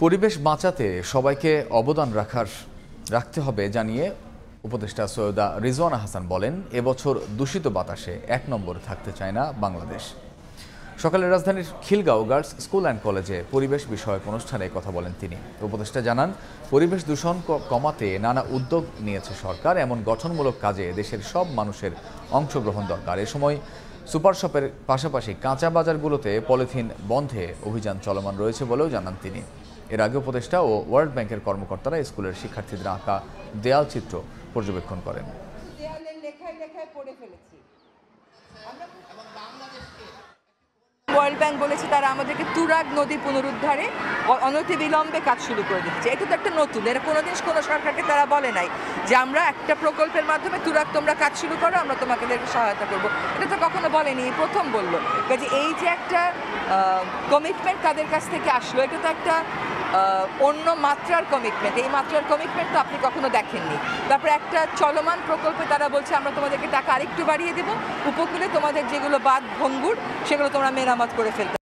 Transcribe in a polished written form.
পরিবেশ বাঁচাতে সবাইকে অবদান রাখতে হবে জানিয়ে উপদেষ্টা সৈয়দা রিজওয়ানা হাসান বলেন, এবছর দূষিত বাতাসে ১ নম্বরে থাকতে চায় না বাংলাদেশ। সকালে রাজধানীর খিলগাঁও গার্লস স্কুল অ্যান্ড কলেজে পরিবেশ বিষয়ক অনুষ্ঠানে কথা বলেন তিনি। উপদেষ্টা জানান, পরিবেশ দূষণ কমাতে নানা উদ্যোগ নিয়েছে সরকার। এমন গঠনমূলক কাজে দেশের সব মানুষের অংশগ্রহণ দরকার। এ সময় সুপার শপের পাশাপাশি কাঁচা বাজারগুলোতে পলিথিন বন্ধে অভিযান চলমান রয়েছে বলেও জানান তিনি। এর আগে উপদেষ্টা ও ওয়ার্ল্ড ব্যাংকের কর্মকর্তারা স্কুলের শিক্ষার্থীদের আঁকা দেয়াল চিত্র পর্যবেক্ষণ করেন। ওয়ার্ল্ড ব্যাংক বলেছে তারা আমাদেরকে তুরাগ নদী পুনরুদ্ধারে অনতিবিলম্বে কাজ শুরু করে দিচ্ছে। এটা তো একটা নতুন, এটা কোনোদিন কোনো সরকারকে তারা বলে নাই যে আমরা একটা প্রকল্পের মাধ্যমে তুরাগ তোমরা কাজ শুরু করো, আমরা তোমাকে সহায়তা করবো। এটা তো কখনো বলেনি, প্রথম বললো। কাজে এই যে একটা কমিটমেন্ট তাদের কাছ থেকে আসলো, এটা তো একটা অন্য মাত্রার কমিটমেন্ট। এই মাত্রার কমিটমেন্ট তো আপনি কখনো দেখেননি। তারপরে একটা চলমান প্রকল্পে তারা বলছে আমরা তোমাদেরকে টাকা আরেকটু বাড়িয়ে দেবো, উপকূলে তোমাদের যেগুলো বাঁধ ভঙ্গুর সেগুলো তোমরা মেরামত করে ফেলতে